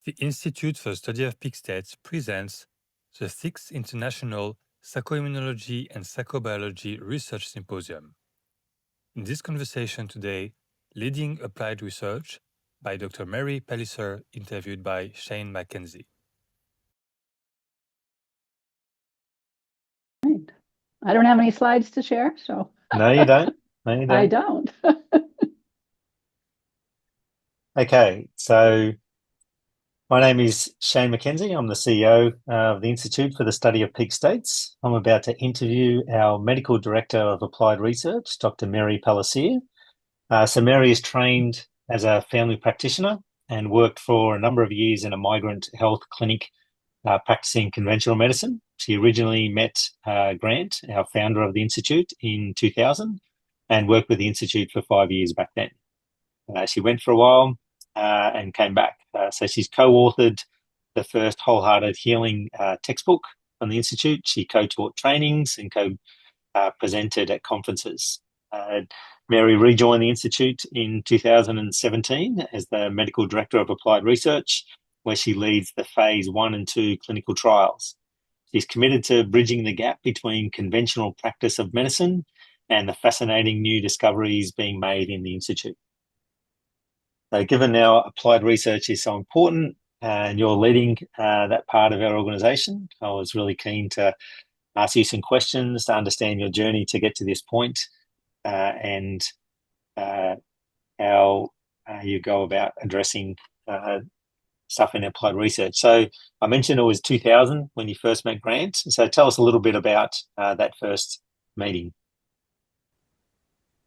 The Institute for the Study of Peak States presents the 6th International Psychoimmunology and Psychobiology Research Symposium. In this conversation today, leading applied research by Dr. Mary Pellicer, interviewed by Shayne McKenzie. I don't have any slides to share, so. No, you don't. No, you don't. I don't. Okay, so my name is Shayne McKenzie. I'm the CEO of the Institute for the Study of Peak States. I'm about to interview our Medical Director of Applied Research, Dr. Mary Pellicer. So Mary is trained as a family practitioner and worked for a number of years in a migrant health clinic practicing conventional medicine. She originally met Grant, our founder of the Institute, in 2000 and worked with the Institute for 5 years back then. She went for a while and came back. So she's co-authored the first Wholehearted Healing textbook on the Institute. She co-taught trainings and co-presented at conferences. Mary rejoined the Institute in 2017 as the Medical Director of Applied Research, where she leads the phase 1 and 2 clinical trials. She's committed to bridging the gap between conventional practice of medicine and the fascinating new discoveries being made in the Institute. So given our applied research is so important and you're leading that part of our organisation, I was really keen to ask you some questions to understand your journey to get to this point and how you go about addressing stuff in applied research. So I mentioned it was 2000 when you first met Grant. So tell us a little bit about that first meeting.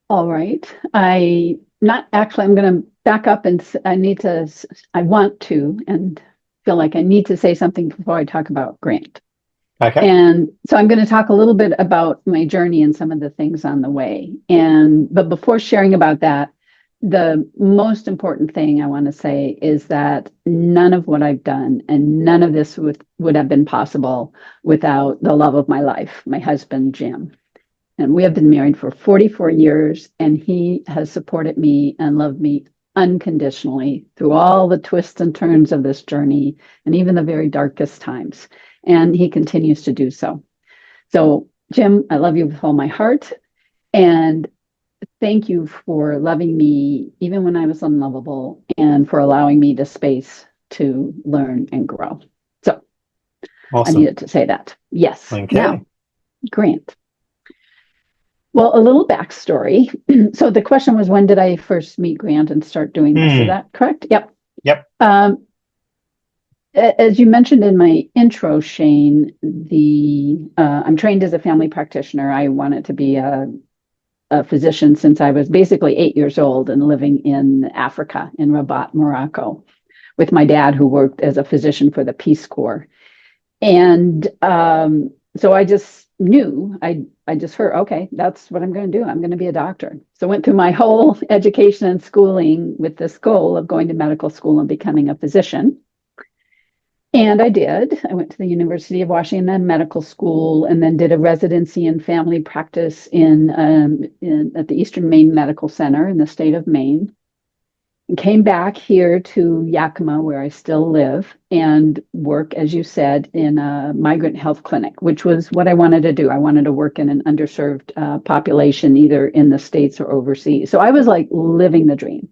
All right. I'm going to back up and I want to and feel like I need to say something before I talk about Grant. Okay. And so I'm going to talk a little bit about my journey and some of the things on the way. But before sharing about that, the most important thing I want to say is that none of what I've done and none of this would have been possible without the love of my life, my husband, Jim. And we have been married for 44 years, and he has supported me and loved me unconditionally through all the twists and turns of this journey and even the very darkest times. And he continues to do so. So, Jim, I love you with all my heart. And thank you for loving me even when I was unlovable and for allowing me the space to learn and grow. So awesome. I needed to say that. Yes. Okay. Now, Grant. Well, a little backstory. So the question was, when did I first meet Grant and start doing this? Is that correct? Yep. Yep. As you mentioned in my intro, Shayne, I'm trained as a family practitioner. I wanted to be a physician since I was basically 8 years old and living in Africa, in Rabat, Morocco, with my dad, who worked as a physician for the Peace Corps. And so I just knew, I just heard, okay, that's what I'm going to do. I'm going to be a doctor. So I went through my whole education and schooling with this goal of going to medical school and becoming a physician. And I did. I went to the University of Washington Medical School and then did a residency in family practice at the Eastern Maine Medical Center in the state of Maine. And came back here to Yakima, where I still live, and work, as you said, in a migrant health clinic, which was what I wanted to do. I wanted to work in an underserved population, either in the States or overseas. So I was like living the dream.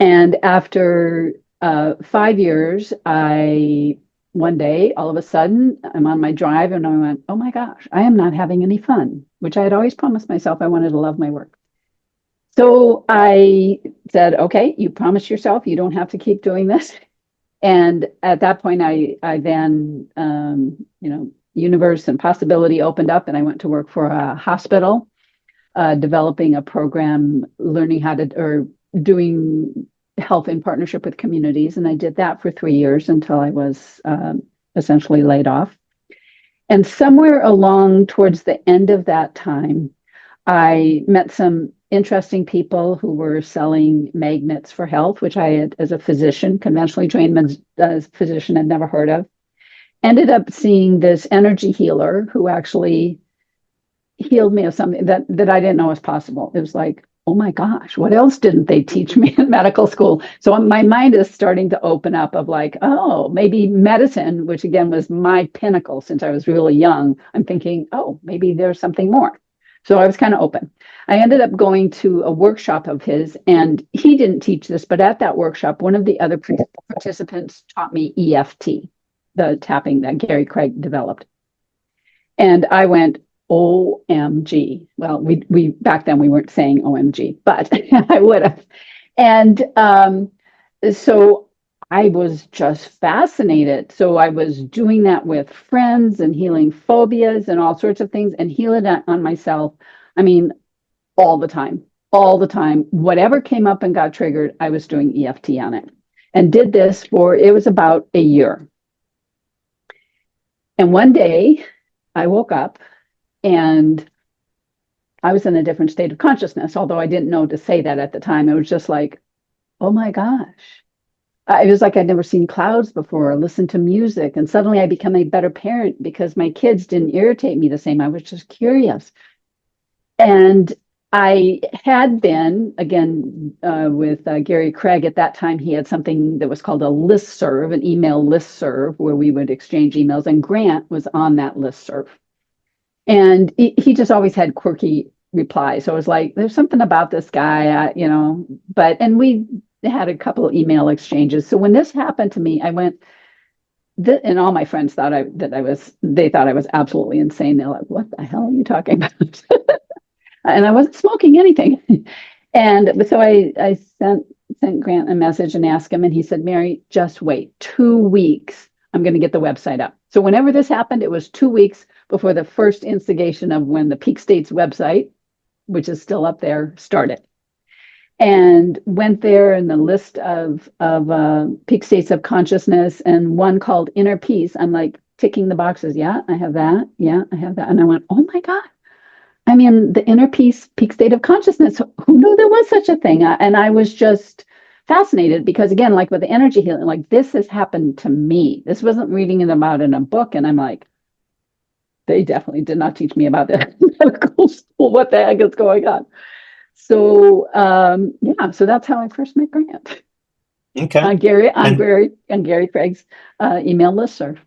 And after 5 years, one day, all of a sudden, I'm on my drive and I went, oh my gosh, I am not having any fun, which I had always promised myself I wanted to love my work. So I said, okay, you promised yourself you don't have to keep doing this. And at that point, I then, universe and possibility opened up and I went to work for a hospital, developing a program, doing health in partnership with communities. And I did that for 3 years until I was essentially laid off. And somewhere along towards the end of that time, I met some interesting people who were selling magnets for health, which I had, as a physician, conventionally trained as a physician, had never heard of. Ended up seeing this energy healer who actually healed me of something that I didn't know was possible. It was like oh my gosh, what else didn't they teach me in medical school? So my mind is starting to open up of like, oh, maybe medicine, which again was my pinnacle since I was really young. I'm thinking, oh, maybe there's something more. So I was kind of open. I ended up going to a workshop of his, and he didn't teach this, but at that workshop, one of the other participants taught me EFT, the tapping that Gary Craig developed. And I went, OMG. Well, we back then we weren't saying OMG, but I would have. And so I was just fascinated. So I was doing that with friends and healing phobias and all sorts of things and healing that on myself. I mean, all the time, all the time. Whatever came up and got triggered, I was doing EFT on it and did this for, it was about a year. And one day I woke up and I was in a different state of consciousness, although I didn't know to say that at the time. It was just like, oh my gosh. It was like I'd never seen clouds before or listened to music. And suddenly I became a better parent because my kids didn't irritate me the same. I was just curious. And I had been, again, with Gary Craig at that time, he had something that was called a listserv, an email listserv, where we would exchange emails. And Grant was on that listserv. And he just always had quirky replies. So I was like, there's something about this guy, and we had a couple of email exchanges. So when this happened to me, I went, and all my friends thought they thought I was absolutely insane. They're like, what the hell are you talking about? And I wasn't smoking anything. And so I sent Grant a message and asked him, and he said, Mary, just wait 2 weeks. I'm going to get the website up. So whenever this happened, it was 2 weeks before the first instigation of when the Peak States website, which is still up there, started. And went there in the list of Peak States of Consciousness and one called Inner Peace. I'm like ticking the boxes. Yeah, I have that. Yeah, I have that. And I went, oh my God. I mean, the Inner Peace, Peak State of Consciousness, who knew there was such a thing? And I was just fascinated because, again, like with the energy healing, like this has happened to me. This wasn't reading it about in a book. And I'm like, they definitely did not teach me about that in medical school. What the heck is going on? So, so that's how I first met Grant. Okay. On Gary Craig's email listserv.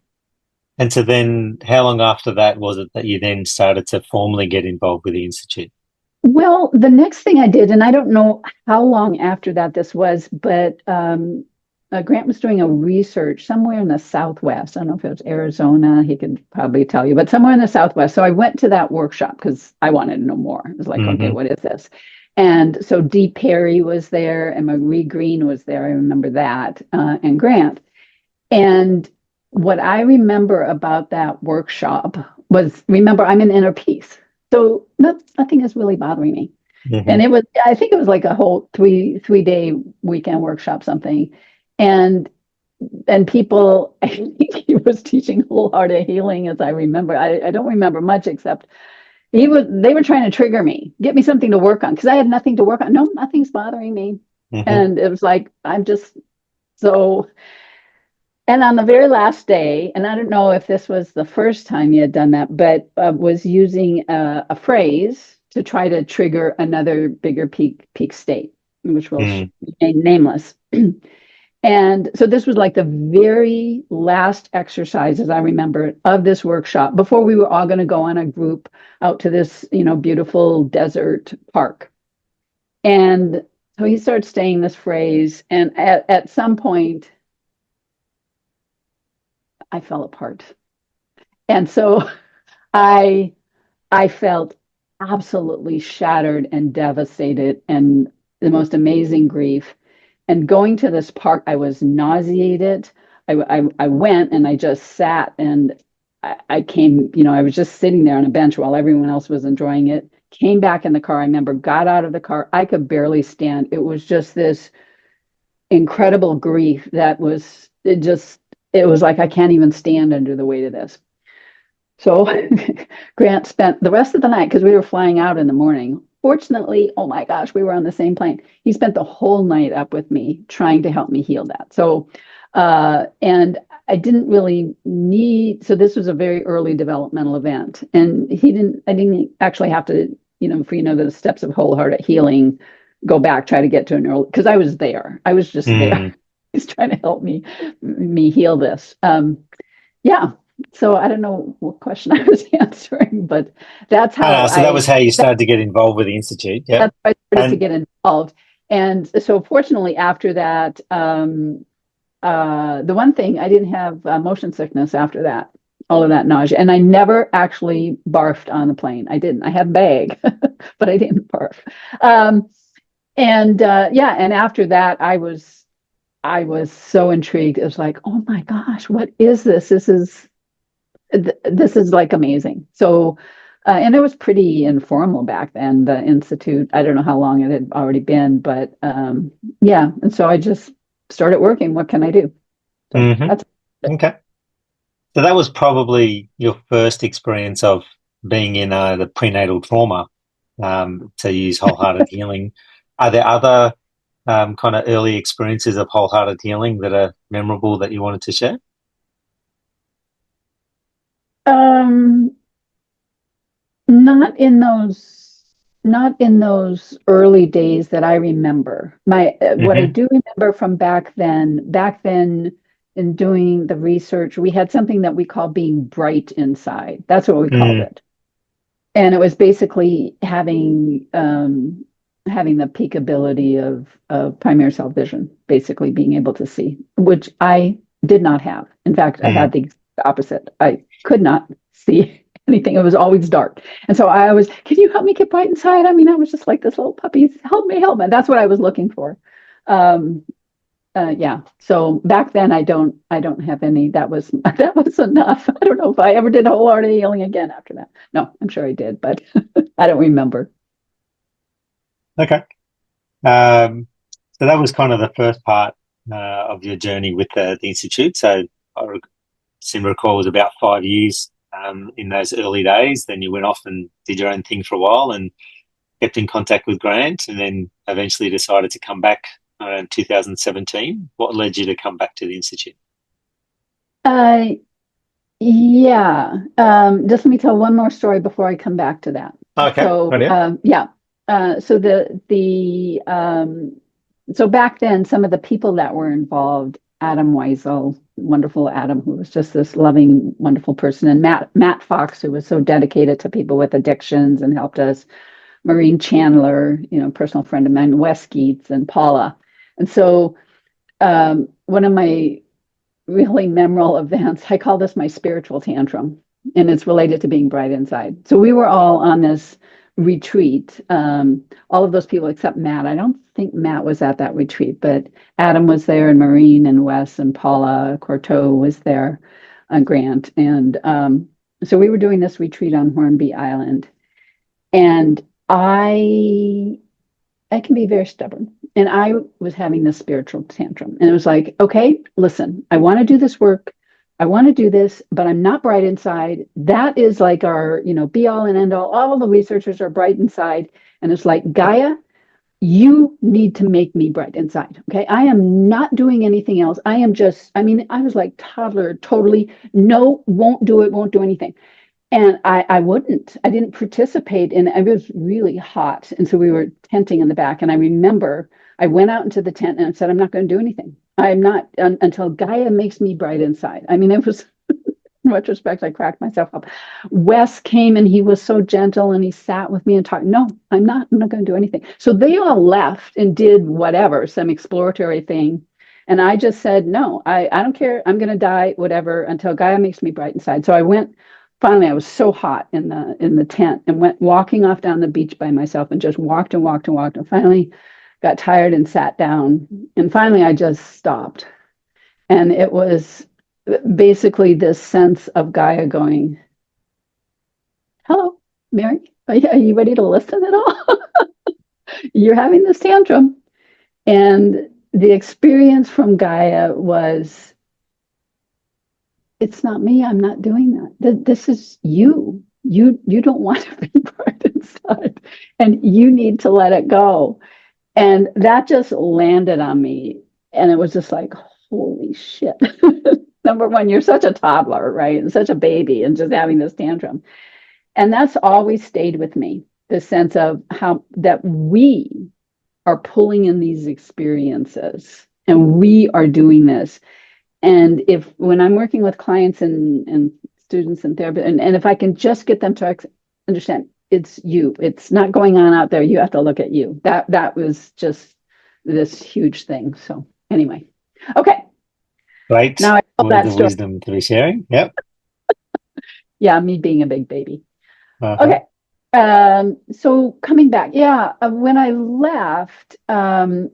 And so then how long after that was it that you then started to formally get involved with the Institute? Well, the next thing I did, and I don't know how long after that this was, but Grant was doing a research somewhere in the Southwest. I don't know if it was Arizona. He could probably tell you, but somewhere in the Southwest. So I went to that workshop because I wanted to know more. I was like, okay, what is this? And so Dee Perry was there and Marie Green was there. I remember that, and Grant. And what I remember about that workshop was, remember, I'm in inner peace. So nothing is really bothering me. And I think it was like a whole three-day weekend workshop, something. And people, I think he was teaching wholehearted healing, as I remember. I don't remember much except they were trying to trigger me, get me something to work on because I had nothing to work on. No, nothing's bothering me. And it was like, I'm just so. And on the very last day, and I don't know if this was the first time you had done that, but was using a phrase to try to trigger another bigger peak state, which will remain nameless. And so this was like the very last exercise, as I remember, of this workshop before we were all going to go on a group out to this, beautiful desert park. And so he started saying this phrase, and at some point, I fell apart. And so I felt absolutely shattered and devastated and the most amazing grief. And going to this park, I was nauseated. I went and I just sat and I came, I was just sitting there on a bench while everyone else was enjoying it. Came back in the car, I remember, got out of the car. I could barely stand. It was just this incredible grief that was, it was like, I can't even stand under the weight of this. So Grant spent the rest of the night, because we were flying out in the morning. Fortunately, oh my gosh, we were on the same plane. He spent the whole night up with me trying to help me heal that. So, and I didn't really need, so this was a very early developmental event. And I didn't actually have to the steps of wholehearted healing, go back, try to get to an early, because I was there. I was just there. He's trying to help me heal this. Yeah. So I don't know what question I was answering, but that's how So that was how you started to get involved with the Institute. Yeah. That's how I started to get involved. And so fortunately, after that, the one thing, I didn't have motion sickness after that, all of that nausea. And I never actually barfed on the plane. I didn't. I had a bag, but I didn't barf. And after that, I was so intrigued. It was like, oh my gosh, what is this? This is like amazing. So, and it was pretty informal back then, the Institute. I don't know how long it had already been, but yeah. And so I just started working. What can I do? So that's okay. So that was probably your first experience of being in the prenatal trauma, to use wholehearted healing. Are there other kind of early experiences of wholehearted healing that are memorable that you wanted to share? Not in those early days that I remember. What I do remember from back then in doing the research, we had something that we call being bright inside. That's what we called it. And it was basically having the peak ability of primary cell vision, basically being able to see, which I did not have. In fact, I had the opposite. I could not see anything. It was always dark. And so I was, can you help me get bright inside? I mean, I was just like this little puppy, help me. That's what I was looking for. Yeah. So back then I don't have any, that was enough. I don't know if I ever did wholehearted healing again after that. No, I'm sure I did, but I don't remember. Okay. So that was kind of the first part of your journey with the Institute. So I seem to recall it was about 5 years in those early days. Then you went off and did your own thing for a while and kept in contact with Grant, and then eventually decided to come back in 2017. What led you to come back to the Institute? Yeah. Just let me tell one more story before I come back to that. Okay. So, yeah. So back then, some of the people that were involved, Adam Weisel, wonderful Adam, who was just this loving, wonderful person, and Matt Fox, who was so dedicated to people with addictions and helped us, Maureen Chandler, personal friend of mine, Wes Geets, and Paula. And so one of my really memorable events, I call this my spiritual tantrum, and it's related to being bright inside. So we were all on this retreat, all of those people except Matt. I don't think Matt was at that retreat, but Adam was there, and Maureen and Wes and Paula Courteau was there, Grant. And so we were doing this retreat on Hornby Island, and I can be very stubborn. And I was having this spiritual tantrum. And it was like, okay, listen, I want to do this work. I want to do this, but I'm not bright inside. That is like our, be all and end all. All the researchers are bright inside. And it's like, Gaia, you need to make me bright inside. Okay. I am not doing anything else. I was like toddler, totally, no, won't do it, won't do anything. And I didn't participate, and it was really hot. And so we were tenting in the back. And I remember I went out into the tent and I said, I'm not going to do anything. I'm not until Gaia makes me bright inside. I mean, it was, in retrospect, I cracked myself up. Wes came and he was so gentle and he sat with me and talked. No, I'm not going to do anything. So they all left and did whatever, some exploratory thing. And I just said, no, I don't care. I'm going to die, whatever, until Gaia makes me bright inside. So I went. Finally, I was so hot in the tent and went walking off down the beach by myself and just walked and walked and walked, and finally got tired and sat down. And finally, I just stopped. And it was basically this sense of Gaia going, hello, Mary, are you ready to listen at all? You're having this tantrum. And the experience from Gaia was, it's not me. I'm not doing that. This is you. You don't want to be bright inside, and you need to let it go. And that just landed on me. And it was just like, holy shit. Number one, you're such a toddler, right? And such a baby and just having this tantrum. And that's always stayed with me. the sense of how that we are pulling in these experiences and we are doing this. And if when I'm working with clients and students and therapists, and if I can just get them to understand it's you, it's not going on out there, you have to look at you. That was just this huge thing. So anyway, okay. Great. Now I told that The story. wisdom to be sharing. Yep. Yeah, me being a big baby. Uh-huh. Okay. So coming back, when I left, so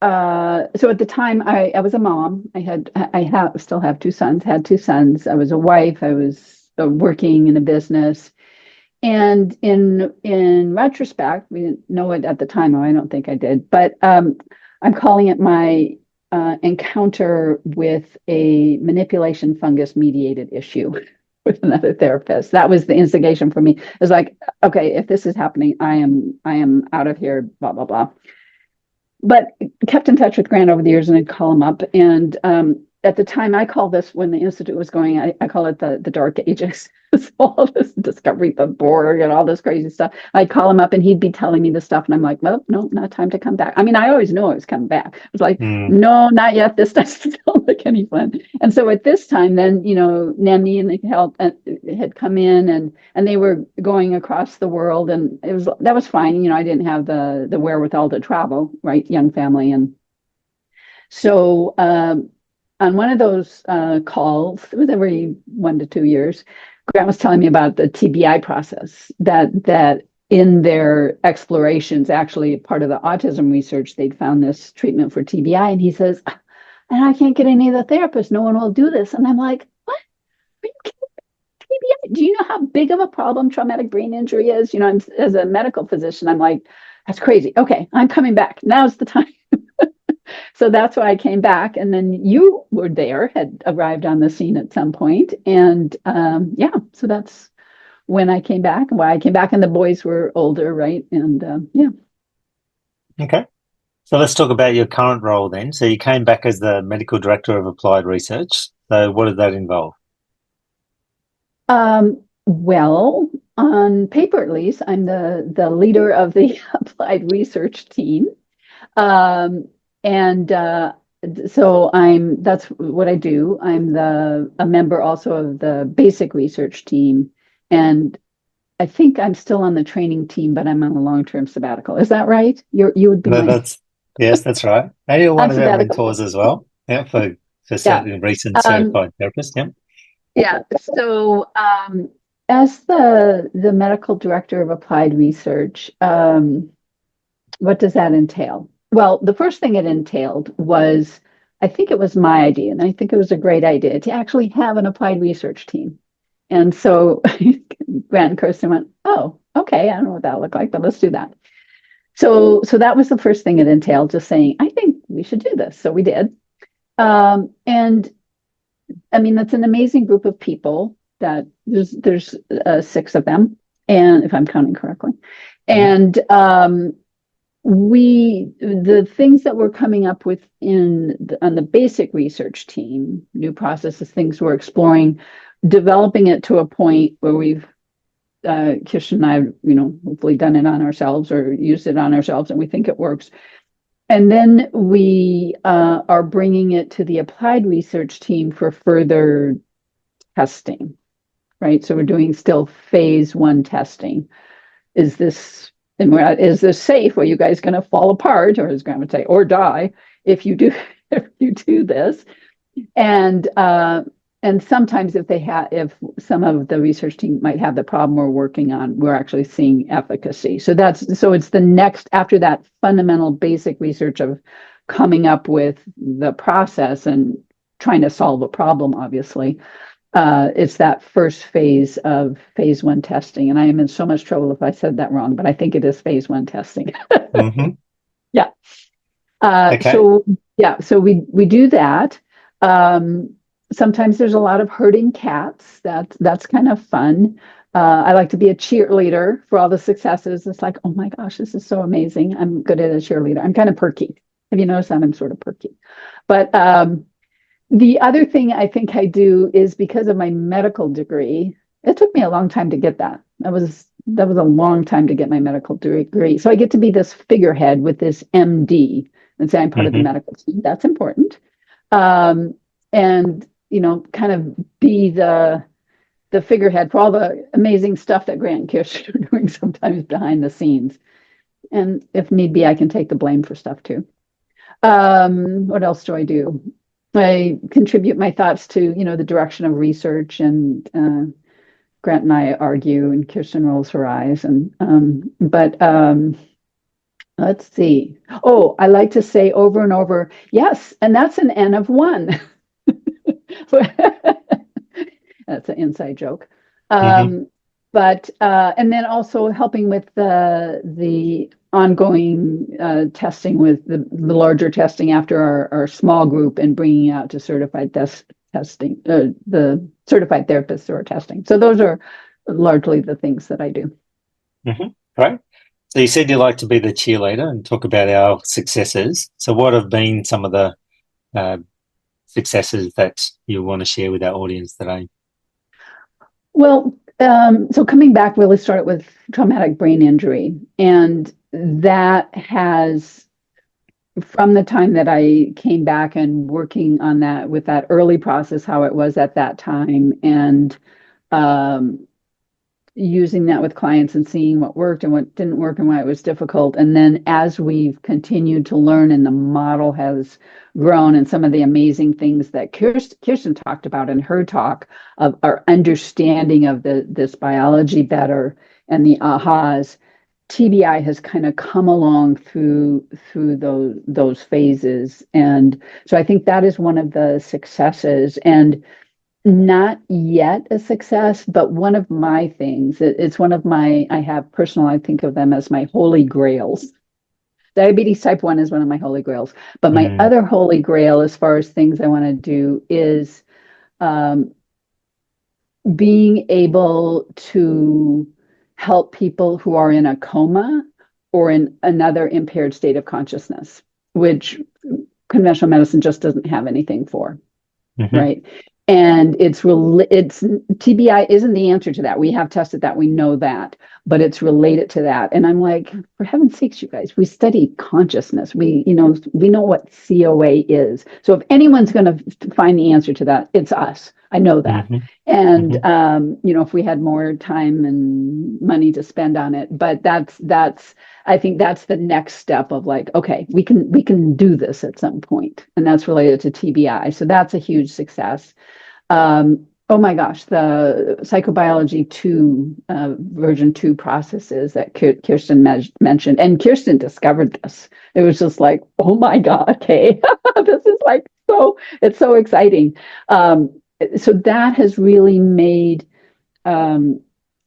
at the time I was a mom. I still have two sons, had two sons. I was a wife. I was working in a business. And in retrospect, we didn't know it at the time, or I don't think I did, but I'm calling it my encounter with a manipulation fungus mediated issue with another therapist. That was the instigation for me. It was like, okay, if this is happening, I am out of here, blah, blah, blah. But kept in touch with Grant over the years, and I'd call him up. And at the time, I call this, when the Institute was going, I call it the dark ages. So all this discovery, the Borg and all this crazy stuff. I'd call him up and he'd be telling me this stuff. And I'm like, well, no, not time to come back. I mean, I always knew I was coming back. It was like, no, not yet. This doesn't sound like any fun. And so at this time, then, Nemi and the help had come in and they were going across the world. And that was fine. I didn't have the wherewithal to travel, right? Young family. And so on one of those calls, it was every 1 to 2 years, Grant was telling me about the TBI process, that in their explorations, actually part of the autism research, they'd found this treatment for TBI. And he says, and I can't get any of the therapists. No one will do this. And I'm like, what? Are you kidding? TBI? Do you know how big of a problem traumatic brain injury is? As a medical physician, I'm like, that's crazy. Okay, I'm coming back. Now's the time. So that's why I came back. And then you were there, had arrived on the scene at some point. And so that's when I came back, and why I came back. And the boys were older, right? And Okay. So let's talk about your current role then. So you came back as the medical director of applied research. So what did that involve? Well, on paper at least, I'm the leader of the applied research team. So that's what I do. I'm a member also of the basic research team. And I think I'm still on the training team, but I'm on a long-term sabbatical. Is that right? You would be Yes, that's right. And you're one of our sabbatical. mentors as well. Yeah, for certain recent certified therapists. Yeah. Yeah. So as the medical director of applied research, what does that entail? Well, the first thing it entailed was, I think it was my idea, and I think it was a great idea to actually have an applied research team. And so Grant and Kirsten went, oh, okay, I don't know what that'll look like, but let's do that. So that was the first thing it entailed, just saying, I think we should do this. So we did. And I mean, that's an amazing group of people that there's 6 of them, and if I'm counting correctly. And the things that we're coming up with on the basic research team, new processes, things we're exploring, developing it to a point where we've, Kirsten and I, hopefully done it on ourselves or used it on ourselves, and we think it works. And then we are bringing it to the applied research team for further testing, right? So we're doing still phase 1 testing. Is this safe? Are you guys going to fall apart, or as Grant would say, or die if you do this? And sometimes if some of the research team might have the problem we're working on, we're actually seeing efficacy. So it's the next, after that fundamental basic research of coming up with the process and trying to solve a problem, obviously. It's that first phase of phase 1 testing. And I am in so much trouble if I said that wrong, but I think it is phase 1 testing. Yeah. Okay. So we do that. Sometimes there's a lot of herding cats. That's kind of fun. I like to be a cheerleader for all the successes. It's like, oh my gosh, this is so amazing. I'm good at a cheerleader. I'm kind of perky. Have you noticed that? I'm sort of perky. But the other thing I think I do is, because of my medical degree, it took me a long time to get that. I was that was a long time to get my medical degree. So I get to be this figurehead with this MD and say I'm part of the Mm-hmm. medical team. That's important. And, kind of be the figurehead for all the amazing stuff that Grant and Kirsten are doing sometimes behind the scenes. And if need be, I can take the blame for stuff too. What else do I do? I contribute my thoughts to, the direction of research, and Grant and I argue, and Kirsten rolls her eyes. But let's see. Oh, I like to say over and over, yes, and that's an N of one. That's an inside joke. Mm-hmm. But and then also helping with the ongoing testing, with the larger testing after our small group, and bringing out to certified testing, the certified therapists who are testing. So those are largely the things that I do. Mm-hmm. Right. So you said you like to be the cheerleader and talk about our successes. So what have been some of the successes that you want to share with our audience today? Well, so coming back, really started with traumatic brain injury, and that has, from the time that I came back and working on that with that early process, how it was at that time, and um, using that with clients and seeing what worked and what didn't work and why it was difficult. And then as we've continued to learn and the model has grown, and some of the amazing things that Kirsten talked about in her talk of our understanding of this biology better and the ahas, TBI has kind of come along through those phases. And so I think that is one of the successes, and not yet a success, but one of my things. It's one of my, I think of them as my holy grails. Diabetes type 1 is one of my holy grails. But my other holy grail, as far as things I want to do, is being able to help people who are in a coma or in another impaired state of consciousness, which conventional medicine just doesn't have anything for. Mm-hmm. Right. And it's TBI isn't the answer to that. We have tested that. We know that, but it's related to that. And I'm like, for heaven's sakes, you guys, we study consciousness. We know what COA is. So if anyone's going to find the answer to that, it's us. I know that. Mm-hmm. And, mm-hmm. If we had more time and money to spend on it, but I think that's the next step of like, okay, we can do this at some point, and that's related to TBI. So that's a huge success. Oh my gosh, the psychobiology 2 version 2 processes that Kirsten mentioned, and Kirsten discovered this. It was just like, oh my God, okay, this is like it's so exciting. So that has really made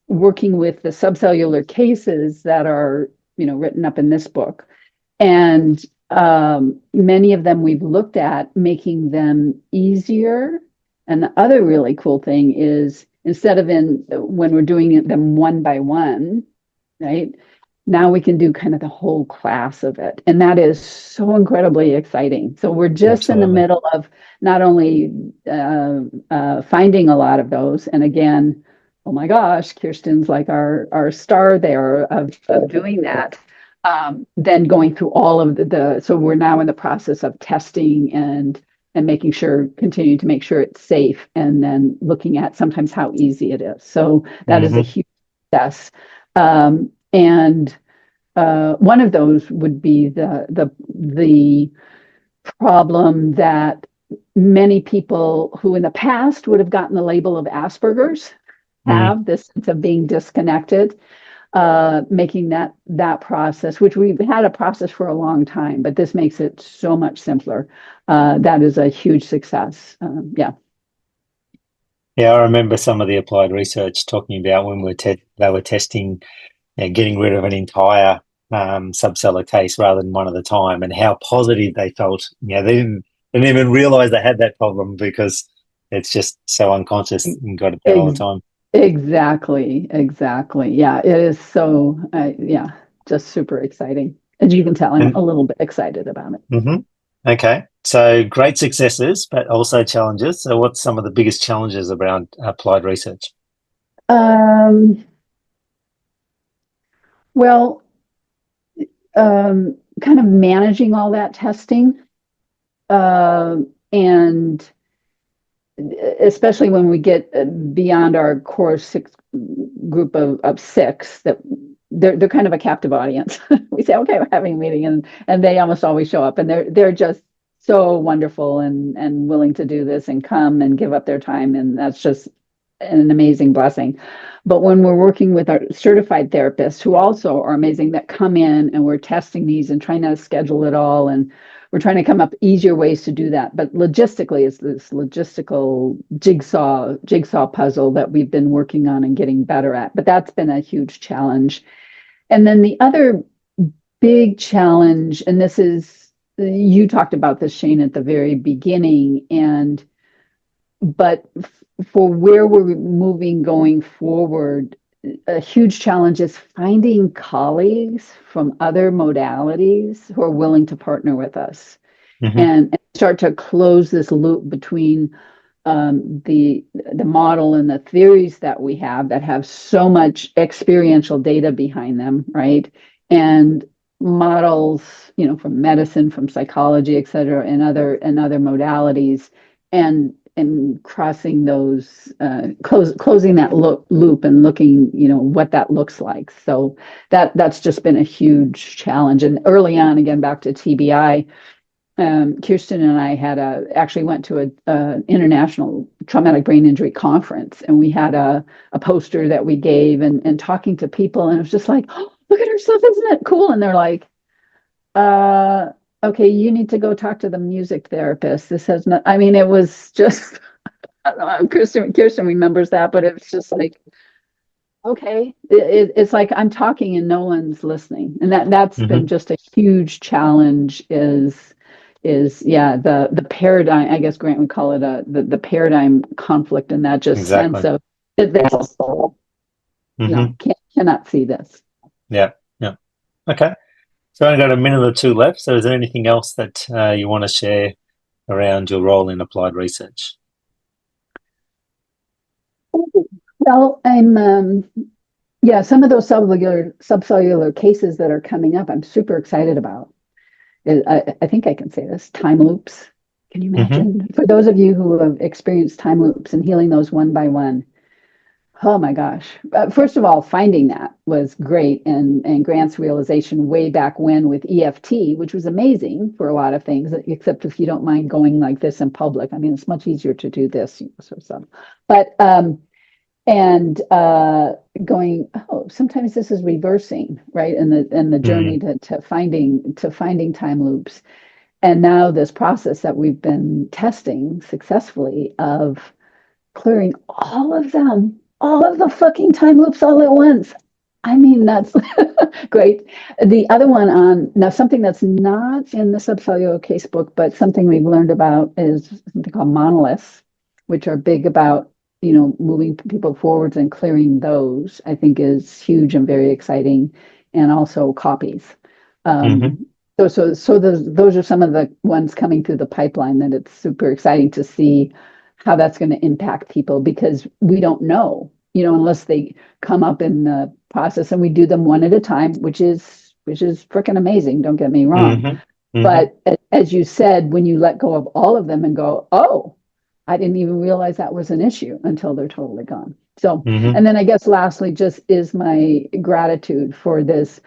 working with the subcellular cases that are written up in this book, and many of them we've looked at making them easier. And the other really cool thing is, instead of when we're doing them one by one, right, now we can do kind of the whole class of it. And that is so incredibly exciting. So we're just in the middle of not only finding a lot of those, and again, oh my gosh, Kirsten's like our star there of doing that. Then going through all of so we're now in the process of testing and continuing to make sure it's safe, and then looking at sometimes how easy it is. So that is a huge success. And one of those would be the problem that many people who in the past would have gotten the label of Asperger's have this sense of being disconnected. Making that process, which we've had a process for a long time, but this makes it so much simpler. That is a huge success. Yeah, I remember some of the applied research talking about when they were testing, getting rid of an entire subcellular case rather than one at a time, and how positive they felt. They didn't even realize they had that problem because it's just so unconscious and got it there all the time. Exactly. Yeah, it is so, just super exciting. As you can tell, I'm a little bit excited about it. Mm-hmm. Okay. So great successes, but also challenges. So what's some of the biggest challenges around applied research? Well, kind of managing all that testing, and especially when we get beyond our core group of six, that they're kind of a captive audience. We say, okay, we're having a meeting, and they almost always show up, and they're just so wonderful and willing to do this and come and give up their time, and that's just an amazing blessing. But when we're working with our certified therapists, who also are amazing, that come in and we're testing these and trying to schedule it all, and we're trying to come up easier ways to do that. But logistically, it's this logistical jigsaw puzzle that we've been working on and getting better at. But that's been a huge challenge. And then the other big challenge, and this is, you talked about this, Shayne, at the very beginning, but for where we're moving going forward, a huge challenge is finding colleagues from other modalities who are willing to partner with us, and start to close this loop between the model and the theories that we have that have so much experiential data behind them, right? And models, from medicine, from psychology, et cetera, and other modalities, and crossing those, closing that loop and looking, what that looks like. So that's just been a huge challenge. And early on, again, back to TBI, Kirsten and I actually went to a international traumatic brain injury conference, and we had a poster that we gave and talking to people, and it was just like, oh, look at our stuff, isn't it cool? And they're like, okay, you need to go talk to the music therapist. This has not, I mean, it was just, I don't know, Kirsten remembers that, but it was just like, okay, it's like I'm talking and no one's listening. And that's been just a huge challenge, is the paradigm, I guess Grant would call it the paradigm conflict, and that just sense of this, cannot see this. Yeah. Okay. So I've got a minute or two left. So is there anything else that you want to share around your role in applied research? Well, I'm some of those subcellular cases that are coming up, I'm super excited about. I think I can say this, time loops. Can you imagine? For those of you who have experienced time loops and healing those one by one, oh my gosh. First of all, finding that was great, and Grant's realization way back when with EFT, which was amazing for a lot of things, except if you don't mind going like this in public. I mean, it's much easier to do this. But going, oh, sometimes this is reversing, right? And the journey to finding time loops. And now this process that we've been testing successfully of clearing all of the fucking time loops all at once. I mean, that's great. The other one now something that's not in the subcellular casebook, but something we've learned about is something called monoliths, which are big about, moving people forwards and clearing those, I think is huge and very exciting. And also copies. So those are some of the ones coming through the pipeline that it's super exciting to see how that's going to impact people, because we don't know, unless they come up in the process, and we do them one at a time, which is freaking amazing. Don't get me wrong. But as you said, when you let go of all of them and go, oh, I didn't even realize that was an issue until they're totally gone. So, and then I guess lastly, just is my gratitude for this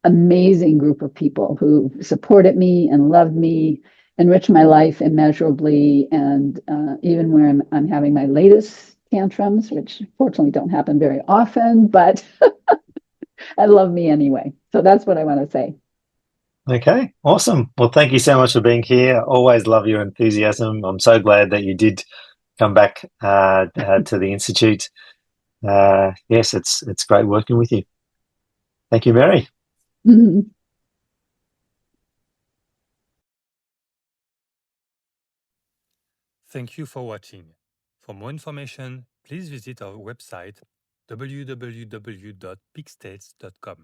amazing group of people who supported me and loved me, enriched my life immeasurably. And even where I'm having my latest tantrums, which fortunately don't happen very often, but I love me anyway. So that's what I want to say. Okay, awesome. Well, thank you so much for being here. Always love your enthusiasm. I'm so glad that you did come back to the Institute. Yes, it's great working with you. Thank you, Mary. Thank you for watching. For more information, please visit our website www.peakstates.com.